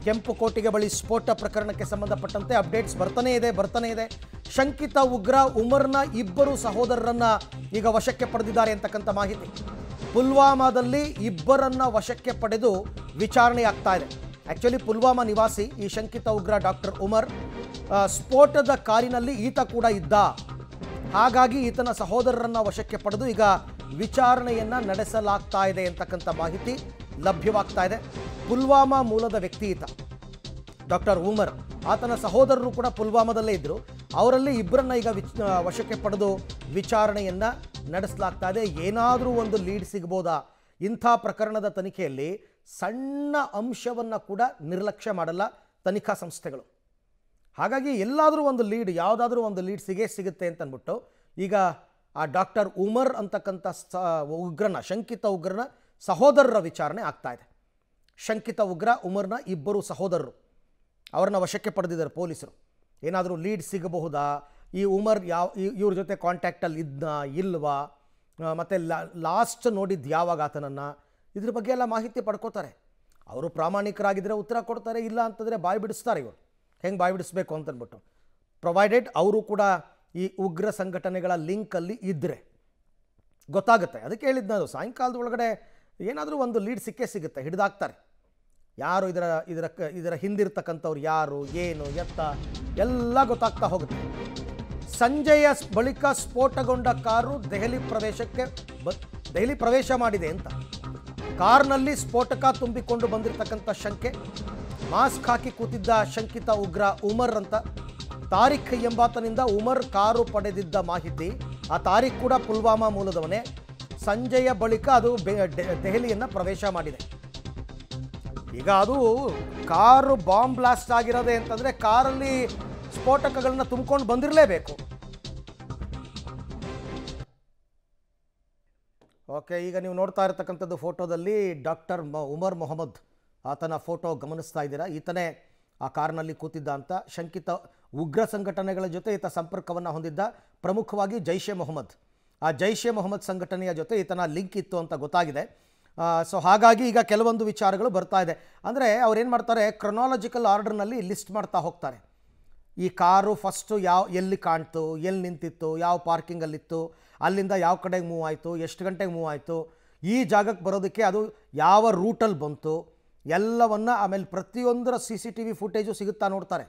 ಕೆಂಪುಕೋಟೆಗೆ ಬಳಿ ಸ್ಫೋಟ ಪ್ರಕರಣಕ್ಕೆ ಸಂಬಂಧಪಟ್ಟಂತೆ ಅಪ್ಡೇಟ್ಸ್ ಬರ್ತಾನೆ ಇದೆ. ಶಂಕಿತ ಉಗ್ರ ಉಮರ್ನ ಇಬ್ಬರು ಸಹೋದರರನ್ನ ಈಗ ವಶಕ್ಕೆ ಪಡೆದಿದ್ದಾರೆ ಅಂತಕ್ಕಂಥ ಮಾಹಿತಿ. ಪುಲ್ವಾಮಾದಲ್ಲಿ ಇಬ್ಬರನ್ನ ವಶಕ್ಕೆ ಪಡೆದು ವಿಚಾರಣೆ ಆಗ್ತಾ ಇದೆ. ಆಕ್ಚುಲಿ ಪುಲ್ವಾಮಾ ನಿವಾಸಿ ಈ ಶಂಕಿತ ಉಗ್ರ ಡಾಕ್ಟರ್ ಉಮರ್ ಸ್ಫೋಟದ ಕಾರಿನಲ್ಲಿ ಈತ ಕೂಡ ಇದ್ದ. ಹಾಗಾಗಿ ಈತನ ಸಹೋದರರನ್ನ ವಶಕ್ಕೆ ಪಡೆದು ಈಗ ವಿಚಾರಣೆಯನ್ನ ನಡೆಸಲಾಗ್ತಾ ಇದೆ ಅಂತಕ್ಕಂಥ ಮಾಹಿತಿ ಲಭ್ಯವಾಗ್ತಾ ಇದೆ. ಪುಲ್ವಾಮಾ ಮೂಲದ ವ್ಯಕ್ತಿ ಈತ ಡಾಕ್ಟರ್ ಉಮರ್. ಆತನ ಸಹೋದರರು ಕೂಡ ಪುಲ್ವಾಮಾದಲ್ಲೇ ಇದ್ದರು. ಅವರಲ್ಲಿ ಇಬ್ಬರನ್ನ ಈಗ ವಶಕ್ಕೆ ಪಡೆದು ವಿಚಾರಣೆಯನ್ನ ನಡೆಸಲಾಗ್ತಾ ಇದೆ. ಏನಾದರೂ ಒಂದು ಲೀಡ್ ಸಿಗ್ಬೋದಾ? ಇಂಥ ಪ್ರಕರಣದ ತನಿಖೆಯಲ್ಲಿ ಸಣ್ಣ ಅಂಶವನ್ನು ಕೂಡ ನಿರ್ಲಕ್ಷ್ಯ ಮಾಡಲ್ಲ ತನಿಖಾ ಸಂಸ್ಥೆಗಳು. ಹಾಗಾಗಿ ಎಲ್ಲಾದರೂ ಒಂದು ಲೀಡ್, ಯಾವುದಾದ್ರೂ ಒಂದು ಲೀಡ್ ಸಿಗುತ್ತೆ ಅಂತ ಅಂದ್ಬಿಟ್ಟು ಈಗ ಆ ಡಾಕ್ಟರ್ ಉಮರ್ ಅಂತಕ್ಕಂಥ ಶಂಕಿತ ಉಗ್ರನ ಸಹೋದರರ ವಿಚಾರಣೆ ಆಗ್ತಾ ಇದೆ. ಶಂಕಿತ ಉಗ್ರ ಉಮರ್ನ ಇಬ್ಬರು ಸಹೋದರರು, ಅವರನ್ನ ವಶಕ್ಕೆ ಪಡೆದಿದ್ದಾರೆ ಪೊಲೀಸರು. ಏನಾದರೂ ಲೀಡ್ ಸಿಗಬಹುದಾ? ಈ ಉಮರ್ ಇವ್ರ ಜೊತೆ ಕಾಂಟ್ಯಾಕ್ಟಲ್ಲಿ ಇದ್ನಾ ಇಲ್ವಾ, ಮತ್ತು ಲಾಸ್ಟ್ ನೋಡಿದ್ದು ಯಾವಾಗ ಆತನನ್ನು, ಇದ್ರ ಬಗ್ಗೆ ಎಲ್ಲ ಮಾಹಿತಿ ಪಡ್ಕೋತಾರೆ. ಅವರು ಪ್ರಾಮಾಣಿಕರಾಗಿದ್ದರೆ ಉತ್ತರ ಕೊಡ್ತಾರೆ, ಇಲ್ಲ ಅಂತಂದರೆ ಬಾಯಿ ಬಿಡಿಸ್ತಾರೆ. ಇವರು ಹೆಂಗೆ ಬಾಯಿ ಬಿಡಿಸ್ಬೇಕು ಅಂತಂದ್ಬಿಟ್ಟು, ಪ್ರೊವೈಡೆಡ್ ಅವರು ಕೂಡ ಈ ಉಗ್ರ ಸಂಘಟನೆಗಳ ಲಿಂಕಲ್ಲಿ ಇದ್ದರೆ ಗೊತ್ತಾಗುತ್ತೆ. ಅದಕ್ಕೆ ಹೇಳಿದ್ದು ನಾನು, ಸಾಯಂಕಾಲದ ಒಳಗಡೆ ಏನಾದರೂ ಒಂದು ಲೀಡ್ ಸಿಗುತ್ತೆ, ಹಿಡಿದಾಕ್ತಾರೆ. ಯಾರು ಇದರ ಹಿಂದಿರ್ತಕ್ಕಂಥವ್ರು ಯಾರು, ಏನು ಎತ್ತ ಎಲ್ಲ ಗೊತ್ತಾಗ್ತಾ ಹೋಗುತ್ತೆ. ಸಂಜೆಯ ಬಳಿಕ ಸ್ಫೋಟಗೊಂಡ ಕಾರು ದೆಹಲಿ ಪ್ರವೇಶ ಮಾಡಿದೆ ಅಂತ. ಕಾರ್ನಲ್ಲಿ ಸ್ಫೋಟಕ ತುಂಬಿಕೊಂಡು ಬಂದಿರತಕ್ಕಂಥ ಶಂಕೆ. ಮಾಸ್ಕ್ ಹಾಕಿ ಕೂತಿದ್ದ ಶಂಕಿತ ಉಗ್ರ ಉಮರ್ ಅಂತ. ತಾರಿಕ್ ಎಂಬಾತನಿಂದ ಉಮರ್ ಕಾರು ಪಡೆದಿದ್ದ ಮಾಹಿತಿ. ಆ ತಾರಿಕ್ ಕೂಡ ಪುಲ್ವಾಮಾ ಮೂಲದವನೇ. ಸಂಜೆಯ ಬಳಿಕ ಅದು ದೆಹಲಿಯನ್ನು ಪ್ರವೇಶ ಮಾಡಿದೆ. ಈಗ ಅದು ಕಾರು ಬಾಂಬ್ ಬ್ಲಾಸ್ಟ್ ಆಗಿರೋದೆ ಅಂತಂದರೆ ಕಾರಲ್ಲಿ ಸ್ಫೋಟಕಗಳನ್ನ ತುಂಬಿಕೊಂಡು ಬಂದಿರಲೇಬೇಕು. ಓಕೆ, ಈಗ ನೀವು ನೋಡ್ತಾ ಇರತಕ್ಕಂಥದ್ದು ಫೋಟೋದಲ್ಲಿ ಡಾಕ್ಟರ್ ಉಮರ್ ಮೊಹಮ್ಮದ್, ಆತನ ಫೋಟೋ ಗಮನಿಸ್ತಾ ಇದ್ದೀರಾ. ಈತನೇ ಆ ಕಾರ್ನಲ್ಲಿ ಕೂತಿದ್ದ ಅಂತ. ಶಂಕಿತ ಉಗ್ರ ಸಂಘಟನೆಗಳ ಜೊತೆ ಈತ ಸಂಪರ್ಕವನ್ನು ಹೊಂದಿದ್ದ, ಪ್ರಮುಖವಾಗಿ ಜೈಷೆ ಮೊಹಮ್ಮದ್. ಆ ಜೈಷೆ ಮೊಹಮ್ಮದ್ ಸಂಘಟನೆಯ ಜೊತೆ ಈತನ ಲಿಂಕ್ ಇತ್ತು ಅಂತ ಗೊತ್ತಾಗಿದೆ. ಸೊ ಹಾಗಾಗಿ ಈಗ ಕೆಲವೊಂದು ವಿಚಾರಗಳು ಬರ್ತಾ ಇದೆ. ಅಂದರೆ ಅವ್ರೇನು ಮಾಡ್ತಾರೆ, ಕ್ರೊನಾಲಜಿಕಲ್ ಆರ್ಡರ್ನಲ್ಲಿ ಲಿಸ್ಟ್ ಮಾಡ್ತಾ ಹೋಗ್ತಾರೆ. ಈ ಕಾರು ಫಸ್ಟು ಎಲ್ಲಿ ಕಾಣ್ತು, ಎಲ್ಲಿ ನಿಂತಿತ್ತು, ಯಾವ ಪಾರ್ಕಿಂಗಲ್ಲಿತ್ತು, ಅಲ್ಲಿಂದ ಯಾವ ಕಡೆಗೆ ಮೂವ್ ಆಯಿತು, ಎಷ್ಟು ಗಂಟೆಗೆ ಮೂವ್ ಆಯಿತು, ಈ ಜಾಗಕ್ಕೆ ಬರೋದಕ್ಕೆ ಅದು ಯಾವ ರೂಟಲ್ಲಿ ಬಂತು, ಎಲ್ಲವನ್ನು ಆಮೇಲೆ ಪ್ರತಿಯೊಂದರ CCTV ಫುಟೇಜು ಸಿಗುತ್ತಾ ನೋಡ್ತಾರೆ.